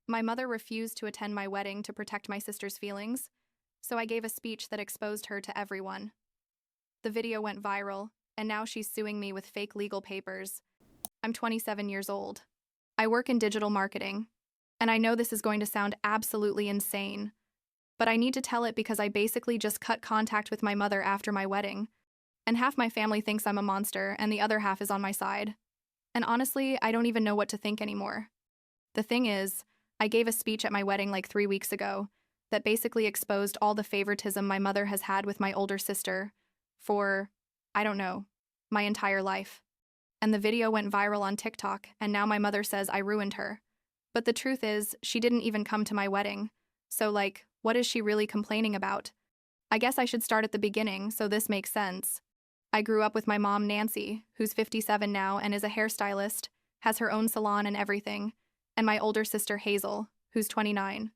My mother refused to attend my wedding to protect my sister's feelings, so I gave a speech that exposed her to everyone. The video went viral, and now she's suing me with fake legal papers. I'm 27 years old. I work in digital marketing, and I know this is going to sound absolutely insane, but I need to tell it because I basically just cut contact with my mother after my wedding, and half my family thinks I'm a monster and the other half is on my side. And honestly, I don't even know what to think anymore. The thing is, I gave a speech at my wedding like 3 weeks ago that basically exposed all the favoritism my mother has had with my older sister for, I don't know, my entire life. And the video went viral on TikTok, and now my mother says I ruined her. But the truth is, she didn't even come to my wedding. So what is she really complaining about? I guess I should start at the beginning, so this makes sense. I grew up with my mom, Nancy, who's 57 now and is a hairstylist, has her own salon and everything, and my older sister, Hazel, who's 29.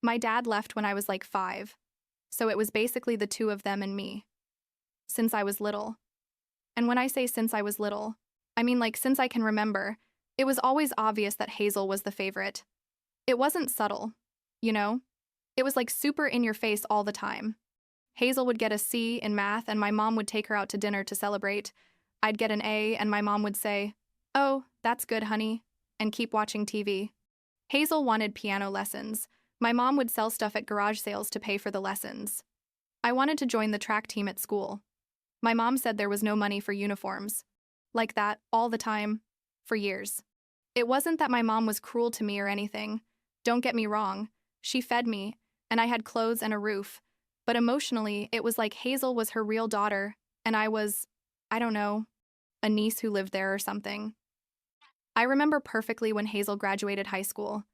My dad left when I was like 5, so it was basically the two of them and me. Since I was little. And when I say since I was little, I mean since I can remember, it was always obvious that Hazel was the favorite. It wasn't subtle, you know? It was super in your face all the time. Hazel would get a C in math and my mom would take her out to dinner to celebrate. I'd get an A and my mom would say, "Oh, that's good, honey," and keep watching TV. Hazel wanted piano lessons. My mom would sell stuff at garage sales to pay for the lessons. I wanted to join the track team at school. My mom said there was no money for uniforms. Like that, all the time, for years. It wasn't that my mom was cruel to me or anything. Don't get me wrong. She fed me, and I had clothes and a roof. But emotionally, it was like Hazel was her real daughter, and I was, I don't know, a niece who lived there or something. I remember perfectly when Hazel graduated high school.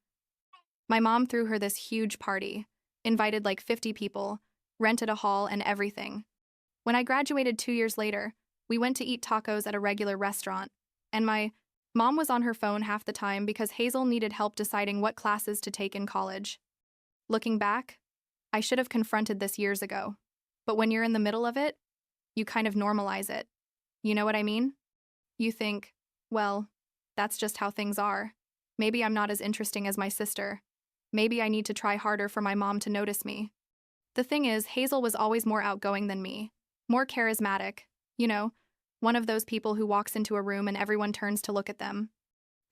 My mom threw her this huge party, invited 50 people, rented a hall and everything. When I graduated 2 years later, we went to eat tacos at a regular restaurant, and my mom was on her phone half the time because Hazel needed help deciding what classes to take in college. Looking back, I should have confronted this years ago. But when you're in the middle of it, you kind of normalize it. You know what I mean? You think, well, that's just how things are. Maybe I'm not as interesting as my sister. Maybe I need to try harder for my mom to notice me. The thing is, Hazel was always more outgoing than me. More charismatic, one of those people who walks into a room and everyone turns to look at them.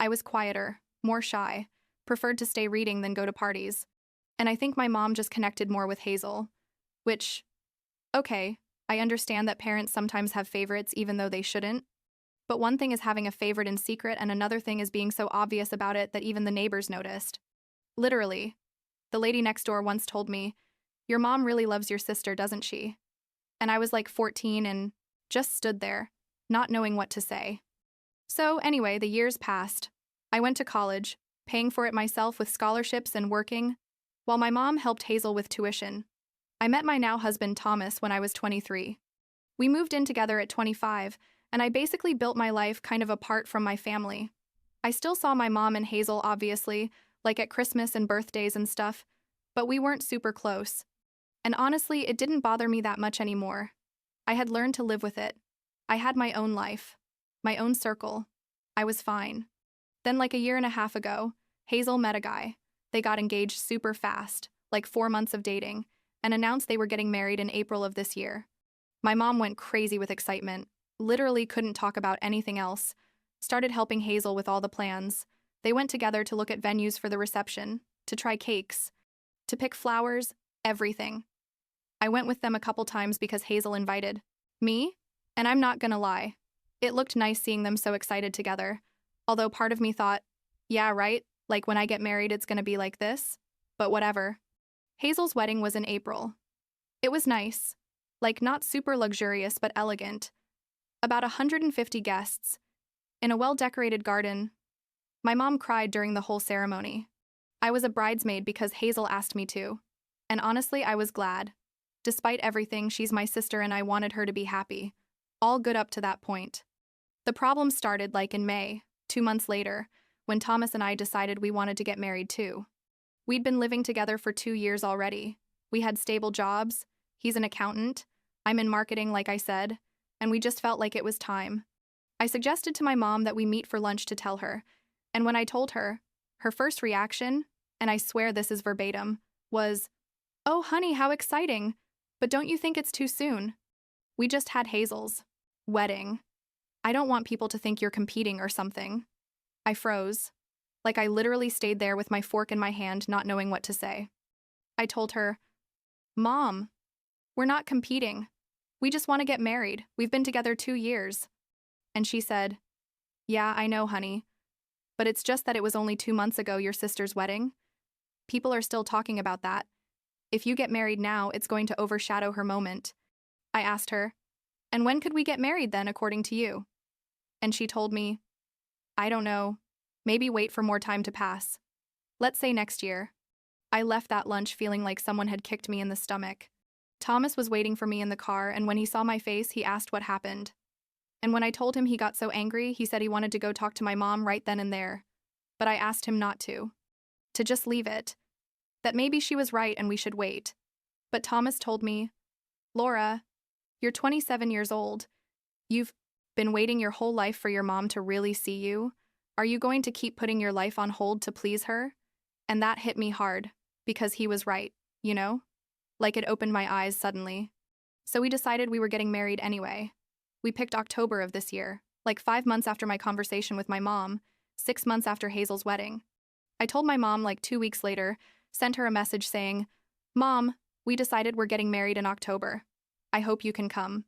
I was quieter, more shy, preferred to stay reading than go to parties. And I think my mom just connected more with Hazel. Which, okay, I understand that parents sometimes have favorites even though they shouldn't. But one thing is having a favorite in secret and another thing is being so obvious about it that even the neighbors noticed. Literally. The lady next door once told me, "Your mom really loves your sister, doesn't she?" And I was 14 and just stood there, not knowing what to say. So anyway, the years passed. I went to college, paying for it myself with scholarships and working, while my mom helped Hazel with tuition. I met my now husband Thomas when I was 23. We moved in together at 25, and I basically built my life kind of apart from my family. I still saw my mom and Hazel, obviously, at Christmas and birthdays and stuff, but we weren't super close. And honestly, it didn't bother me that much anymore. I had learned to live with it. I had my own life, my own circle. I was fine. Then a year and a half ago, Hazel met a guy. They got engaged super fast, 4 months of dating, and announced they were getting married in April of this year. My mom went crazy with excitement, literally couldn't talk about anything else, started helping Hazel with all the plans. They went together to look at venues for the reception, to try cakes, to pick flowers, everything. I went with them a couple times because Hazel invited me, and I'm not gonna lie. It looked nice seeing them so excited together, although part of me thought, yeah, right, when I get married it's gonna be like this, but whatever. Hazel's wedding was in April. It was nice, not super luxurious but elegant. About 150 guests, in a well-decorated garden. My mom cried during the whole ceremony. I was a bridesmaid because Hazel asked me to, and honestly I was glad. Despite everything, she's my sister and I wanted her to be happy. All good up to that point. The problem started in May, 2 months later, when Thomas and I decided we wanted to get married too. We'd been living together for 2 years already. We had stable jobs. He's an accountant. I'm in marketing, like I said, and we just felt like it was time. I suggested to my mom that we meet for lunch to tell her, and when I told her, her first reaction, and I swear this is verbatim, was, "Oh, honey, how exciting. But don't you think it's too soon? We just had Hazel's wedding. I don't want people to think you're competing or something." I froze. Like I literally stayed there with my fork in my hand, not knowing what to say. I told her, "Mom, we're not competing. We just want to get married. We've been together 2 years." And she said, "Yeah, I know, honey. But it's just that it was only 2 months ago your sister's wedding. People are still talking about that. If you get married now, it's going to overshadow her moment." I asked her, "And when could we get married then, according to you?" And she told me, "I don't know. Maybe wait for more time to pass. Let's say next year." I left that lunch feeling like someone had kicked me in the stomach. Thomas was waiting for me in the car, and when he saw my face, he asked what happened. And when I told him, he got so angry, he said he wanted to go talk to my mom right then and there. But I asked him not to just leave it, that maybe she was right and we should wait. But Thomas told me, "Laura, you're 27 years old. You've been waiting your whole life for your mom to really see you. Are you going to keep putting your life on hold to please her?" And that hit me hard, because he was right, you know? Like it opened my eyes suddenly. So we decided we were getting married anyway. We picked October of this year, like 5 months after my conversation with my mom, 6 months after Hazel's wedding. I told my mom like 2 weeks later, sent her a message saying, "Mom, we decided we're getting married in October. I hope you can come."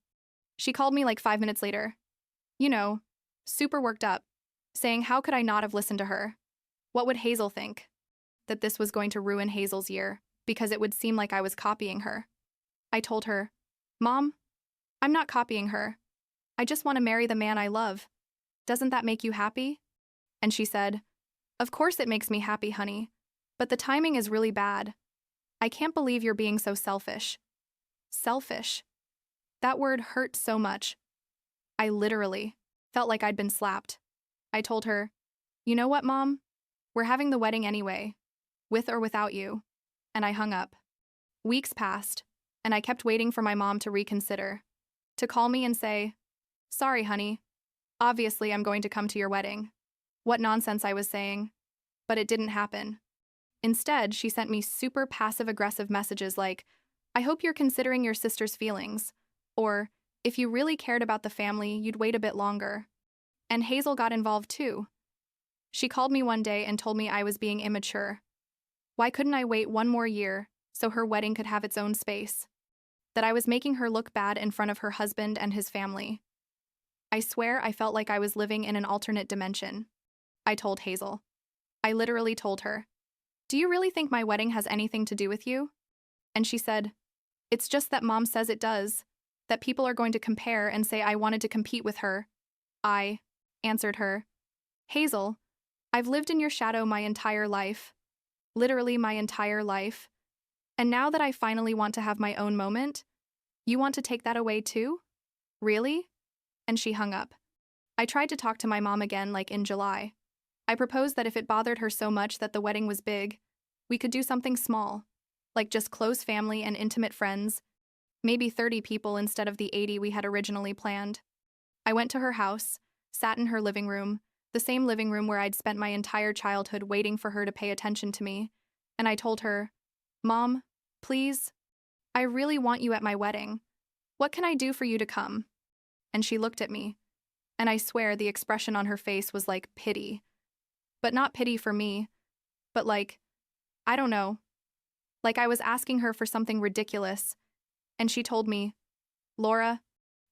She called me like 5 minutes later. You know, super worked up, saying how could I not have listened to her? What would Hazel think? That this was going to ruin Hazel's year, because it would seem like I was copying her. I told her, "Mom, I'm not copying her. I just want to marry the man I love. Doesn't that make you happy?" And she said, "Of course it makes me happy, honey. But the timing is really bad. I can't believe you're being so selfish." Selfish. That word hurt so much. I literally felt like I'd been slapped. I told her, "You know what, Mom? We're having the wedding anyway, with or without you." And I hung up. Weeks passed, and I kept waiting for my mom to reconsider, to call me and say, "Sorry, honey. Obviously, I'm going to come to your wedding." What nonsense I was saying. But it didn't happen. Instead, she sent me super passive-aggressive messages like, "I hope you're considering your sister's feelings," or, "If you really cared about the family, you'd wait a bit longer." And Hazel got involved too. She called me one day and told me I was being immature. Why couldn't I wait 1 more year so her wedding could have its own space? That I was making her look bad in front of her husband and his family. I swear I felt like I was living in an alternate dimension. I told Hazel. I literally told her, "Do you really think my wedding has anything to do with you?" And she said, "It's just that Mom says it does, that people are going to compare and say I wanted to compete with her." I answered her, "Hazel, I've lived in your shadow my entire life. Literally my entire life. And now that I finally want to have my own moment, you want to take that away too? Really?" And she hung up. I tried to talk to my mom again like in July. I proposed that if it bothered her so much that the wedding was big, we could do something small, like just close family and intimate friends, maybe 30 people instead of the 80 we had originally planned. I went to her house, sat in her living room, the same living room where I'd spent my entire childhood waiting for her to pay attention to me, and I told her, "Mom, please, I really want you at my wedding. What can I do for you to come?" And she looked at me, and I swear the expression on her face was like pity. But not pity for me, but like, I don't know, like I was asking her for something ridiculous. And she told me, "Laura,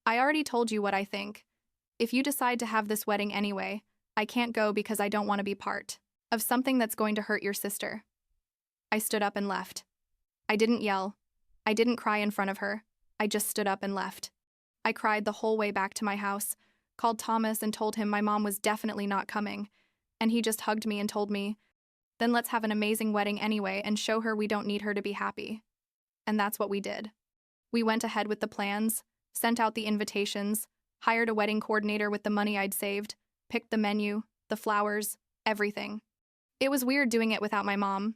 I already told you what I think. If you decide to have this wedding anyway, I can't go because I don't want to be part of something that's going to hurt your sister." I stood up and left. I didn't yell. I didn't cry in front of her. I just stood up and left. I cried the whole way back to my house, called Thomas and told him my mom was definitely not coming, and he just hugged me and told me, "Then let's have an amazing wedding anyway and show her we don't need her to be happy." And that's what we did. We went ahead with the plans, sent out the invitations, hired a wedding coordinator with the money I'd saved, picked the menu, the flowers, everything. It was weird doing it without my mom.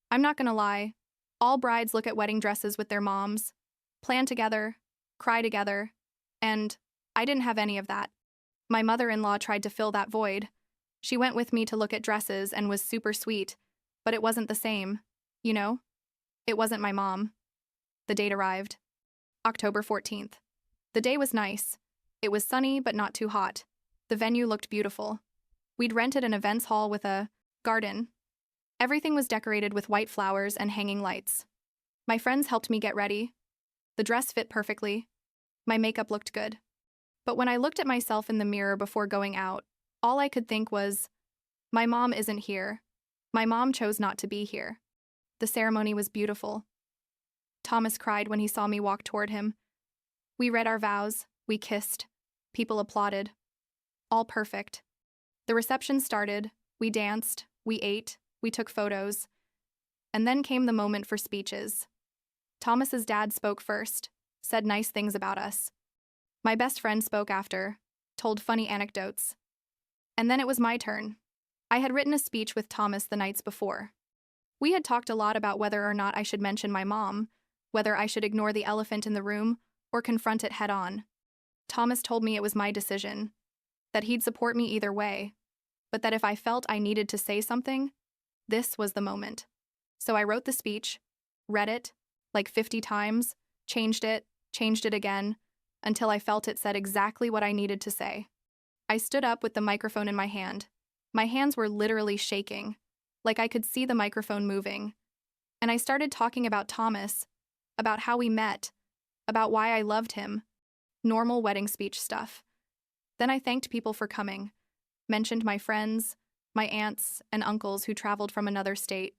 I'm not gonna lie. All brides look at wedding dresses with their moms, plan together, cry together, and I didn't have any of that. My mother-in-law tried to fill that void. She went with me to look at dresses and was super sweet, But it wasn't the same. You know? It wasn't my mom. The date arrived. October 14th. The day was nice. It was sunny but not too hot. The venue looked beautiful. We'd rented an events hall with a garden. Everything was decorated with white flowers and hanging lights. My friends helped me get ready. The dress fit perfectly. My makeup looked good. But when I looked at myself in the mirror before going out, all I could think was, my mom isn't here. My mom chose not to be here. The ceremony was beautiful. Thomas cried when he saw me walk toward him. We read our vows, we kissed. People applauded. All perfect. The reception started, we danced, we ate, we took photos. And then came the moment for speeches. Thomas's dad spoke first, said nice things about us. My best friend spoke after, told funny anecdotes. And then it was my turn. I had written a speech with Thomas the nights before. We had talked a lot about whether or not I should mention my mom, whether I should ignore the elephant in the room or confront it head-on. Thomas told me it was my decision, that he'd support me either way, but that if I felt I needed to say something, this was the moment. So I wrote the speech, read it, like 50 times, changed it again, until I felt it said exactly what I needed to say. I stood up with the microphone in my hand. My hands were literally shaking, like I could see the microphone moving. And I started talking about Thomas, about how we met, about why I loved him. Normal wedding speech stuff. Then I thanked people for coming, mentioned my friends, my aunts and uncles who traveled from another state,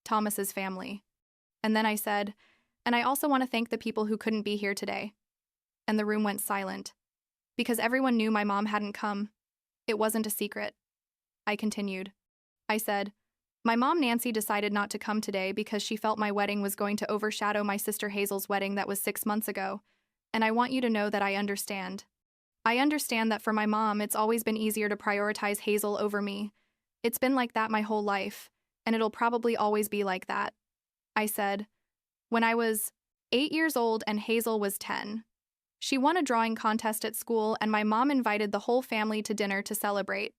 Thomas's family. And then I said, and I also want to thank the people who couldn't be here today. And the room went silent, because everyone knew my mom hadn't come. It wasn't a secret. I continued. I said, my mom Nancy decided not to come today because she felt my wedding was going to overshadow my sister Hazel's wedding that was 6 months ago, and I want you to know that I understand. I understand that for my mom it's always been easier to prioritize Hazel over me. It's been like that my whole life, and it'll probably always be like that. I said, when I was 8 years old and Hazel was 10. She won a drawing contest at school and my mom invited the whole family to dinner to celebrate.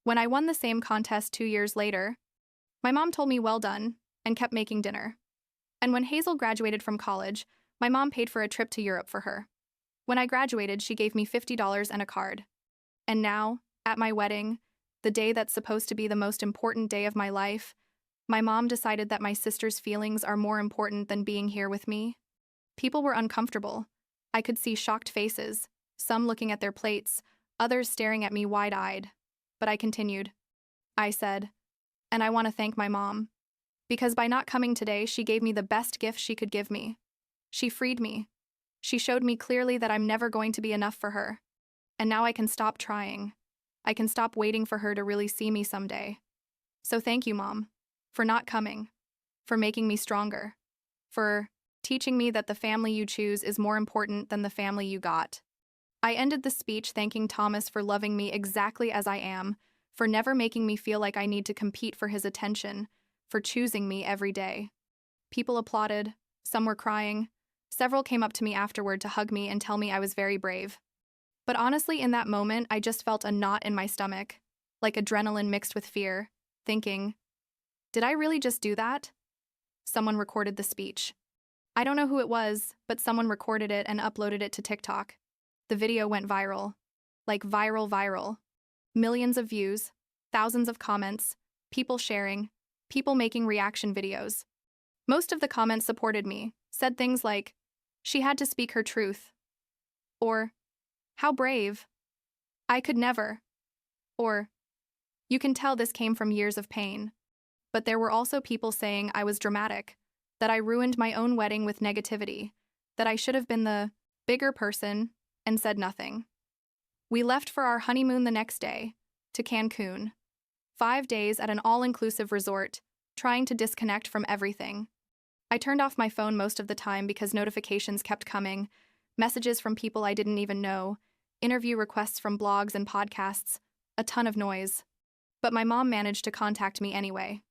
When I won the same contest 2 years later, my mom told me well done and kept making dinner. And when Hazel graduated from college, my mom paid for a trip to Europe for her. When I graduated, she gave me $50 and a card. And now, at my wedding, the day that's supposed to be the most important day of my life, my mom decided that my sister's feelings are more important than being here with me. People were uncomfortable. I could see shocked faces, some looking at their plates, others staring at me wide-eyed. But I continued. I said, and I want to thank my mom. Because by not coming today, she gave me the best gift she could give me. She freed me. She showed me clearly that I'm never going to be enough for her. And now I can stop trying. I can stop waiting for her to really see me someday. So thank you, Mom, for not coming, for making me stronger, for teaching me that the family you choose is more important than the family you got. I ended the speech thanking Thomas for loving me exactly as I am, for never making me feel like I need to compete for his attention, for choosing me every day. People applauded, some were crying. Several came up to me afterward to hug me and tell me I was very brave. But honestly, in that moment, I just felt a knot in my stomach, like adrenaline mixed with fear, thinking, did I really just do that? Someone recorded the speech. I don't know who it was, but someone recorded it and uploaded it to TikTok. The video went viral. Like viral. Millions of views, thousands of comments, people sharing, people making reaction videos. Most of the comments supported me, said things like, she had to speak her truth. Or, how brave. I could never. Or, you can tell this came from years of pain. But there were also people saying I was dramatic, that I ruined my own wedding with negativity, that I should have been the bigger person and said nothing. We left for our honeymoon the next day, to Cancun. 5 days at an all-inclusive resort, trying to disconnect from everything. I turned off my phone most of the time because notifications kept coming, messages from people I didn't even know, interview requests from blogs and podcasts, a ton of noise. But my mom managed to contact me anyway.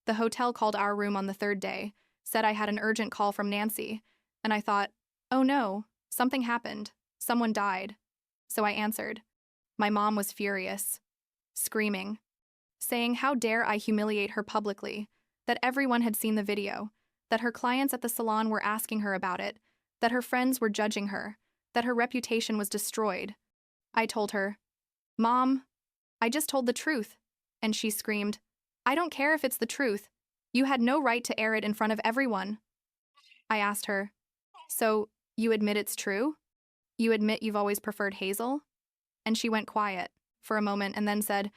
The hotel called our room on the 3rd day, said I had an urgent call from Nancy, and I thought, oh no, something happened, someone died. So I answered. My mom was furious, screaming, saying how dare I humiliate her publicly, that everyone had seen the video, that her clients at the salon were asking her about it, that her friends were judging her, that her reputation was destroyed. I told her, "Mom, I just told the truth." And she screamed, "I don't care if it's the truth. You had no right to air it in front of everyone." I asked her, "So, you admit it's true? You admit you've always preferred Hazel?" And she went quiet for a moment and then said,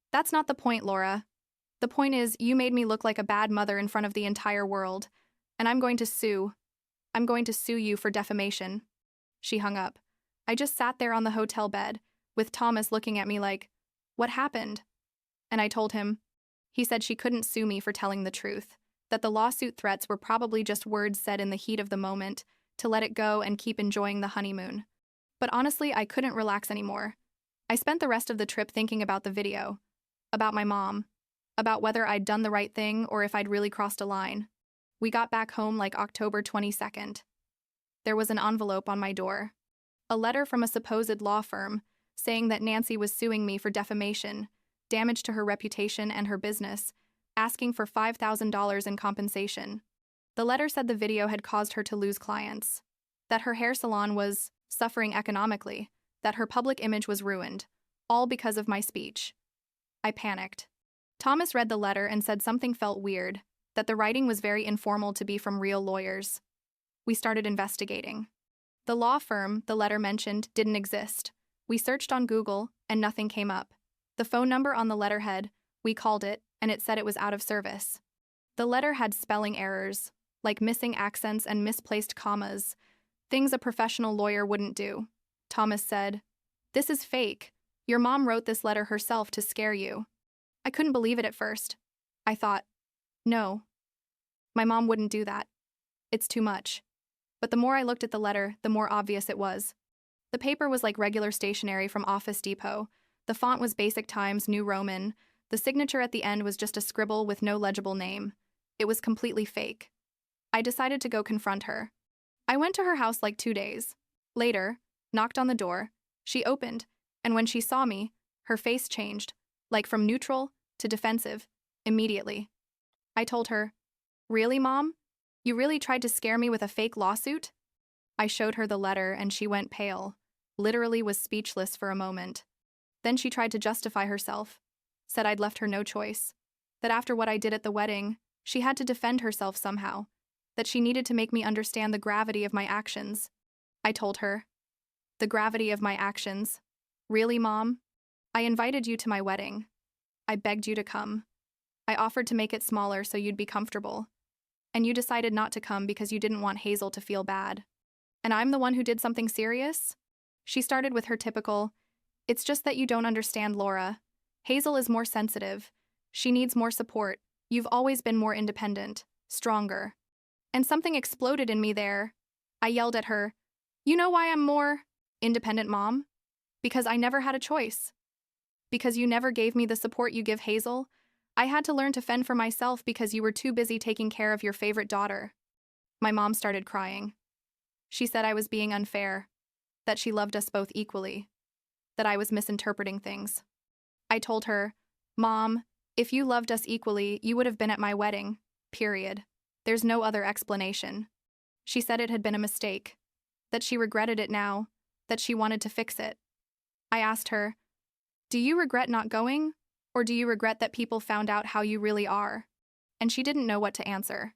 "That's not the point, Laura. The point is, you made me look like a bad mother in front of the entire world, and I'm going to sue. I'm going to sue you for defamation." She hung up. I just sat there on the hotel bed, with Thomas looking at me like, "What happened?" And I told him. He said she couldn't sue me for telling the truth, that the lawsuit threats were probably just words said in the heat of the moment, to let it go and keep enjoying the honeymoon. But honestly, I couldn't relax anymore. I spent the rest of the trip thinking about the video, about my mom, about whether I'd done the right thing or if I'd really crossed a line. We got back home like October 22nd. There was an envelope on my door. A letter from a supposed law firm saying that Nancy was suing me for defamation, damage to her reputation and her business, asking for $5,000 in compensation. The letter said the video had caused her to lose clients, that her hair salon was suffering economically, that her public image was ruined, all because of my speech. I panicked. Thomas read the letter and said something felt weird, that the writing was very informal to be from real lawyers. We started investigating. The law firm the letter mentioned didn't exist. We searched on Google, and nothing came up. The phone number on the letterhead, we called it, and it said it was out of service. The letter had spelling errors, like missing accents and misplaced commas, things a professional lawyer wouldn't do. Thomas said, "This is fake. Your mom wrote this letter herself to scare you." I couldn't believe it at first. I thought, no, my mom wouldn't do that. It's too much. But the more I looked at the letter, the more obvious it was. The paper was like regular stationery from Office Depot. The font was Basic Times New Roman. The signature at the end was just a scribble with no legible name. It was completely fake. I decided to go confront her. I went to her house like 2 days. Later, knocked on the door. She opened, and when she saw me, her face changed, like from neutral to defensive, immediately. I told her, "Really, Mom? You really tried to scare me with a fake lawsuit?" I showed her the letter and she went pale, literally was speechless for a moment. Then she tried to justify herself, said I'd left her no choice, that after what I did at the wedding, she had to defend herself somehow, that she needed to make me understand the gravity of my actions. I told her, "The gravity of my actions? Really, Mom? I invited you to my wedding. I begged you to come. I offered to make it smaller so you'd be comfortable. And you decided not to come because you didn't want Hazel to feel bad. And I'm the one who did something serious?" She started with her typical, "It's just that you don't understand, Laura. Hazel is more sensitive. She needs more support. You've always been more independent, stronger." And something exploded in me there. I yelled at her, "You know why I'm more independent, Mom? Because I never had a choice. Because you never gave me the support you give Hazel. I had to learn to fend for myself because you were too busy taking care of your favorite daughter." My mom started crying. She said I was being unfair, that she loved us both equally, that I was misinterpreting things. I told her, "Mom, if you loved us equally, you would have been at my wedding, period. There's no other explanation." She said it had been a mistake, that she regretted it now, that she wanted to fix it. I asked her, "Do you regret not going? Or do you regret that people found out how you really are?" And she didn't know what to answer.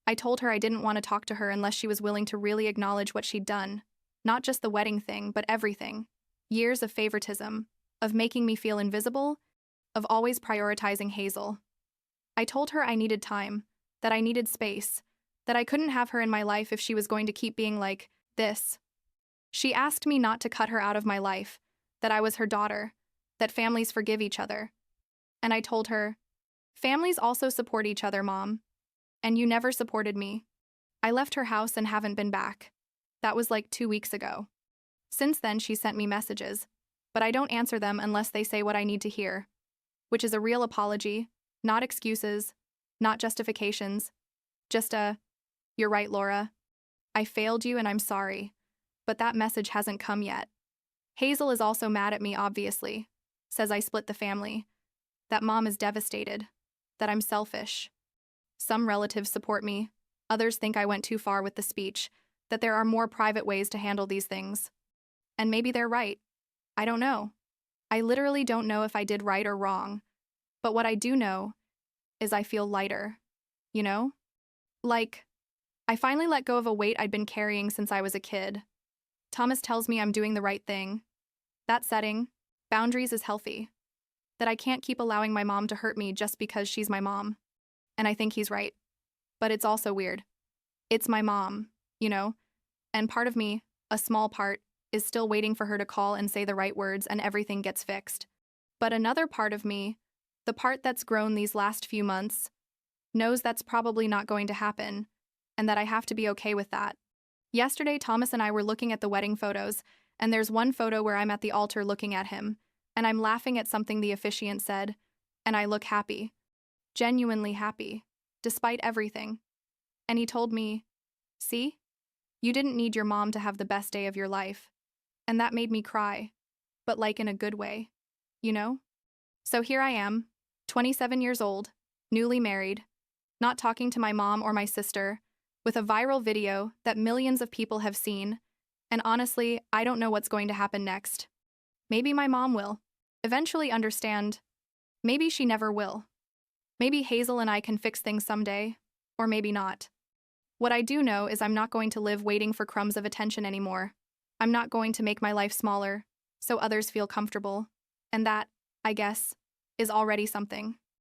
I told her I didn't want to talk to her unless she was willing to really acknowledge what she'd done, not just the wedding thing, but everything. Years of favoritism, of making me feel invisible, of always prioritizing Hazel. I told her I needed time, that I needed space, that I couldn't have her in my life if she was going to keep being like this. She asked me not to cut her out of my life, that I was her daughter, that families forgive each other. And I told her, "Families also support each other, Mom. And you never supported me." I left her house and haven't been back. That was like 2 weeks ago. Since then, she sent me messages, but I don't answer them unless they say what I need to hear, which is a real apology, not excuses, not justifications, just a, "You're right, Laura. I failed you and I'm sorry." But that message hasn't come yet. Hazel is also mad at me, obviously, says I split the family, that Mom is devastated, that I'm selfish. Some relatives support me. Others think I went too far with the speech, that there are more private ways to handle these things. And maybe they're right. I don't know. I literally don't know if I did right or wrong. But what I do know is I feel lighter. You know? Like, I finally let go of a weight I'd been carrying since I was a kid. Thomas tells me I'm doing the right thing. That setting, boundaries is healthy. That I can't keep allowing my mom to hurt me just because she's my mom. And I think he's right. But it's also weird. It's my mom, you know? And part of me, a small part, is still waiting for her to call and say the right words and everything gets fixed. But another part of me, the part that's grown these last few months, knows that's probably not going to happen, and that I have to be okay with that. Yesterday, Thomas and I were looking at the wedding photos, and there's one photo where I'm at the altar looking at him, and I'm laughing at something the officiant said, and I look happy. Genuinely happy, despite everything. And he told me, "See? You didn't need your mom to have the best day of your life." And that made me cry, but like in a good way, you know? So here I am, 27 years old, newly married, not talking to my mom or my sister, with a viral video that millions of people have seen, and honestly, I don't know what's going to happen next. Maybe my mom will eventually understand. Maybe she never will. Maybe Hazel and I can fix things someday, or maybe not. What I do know is I'm not going to live waiting for crumbs of attention anymore. I'm not going to make my life smaller, so others feel comfortable. And that, I guess, is already something.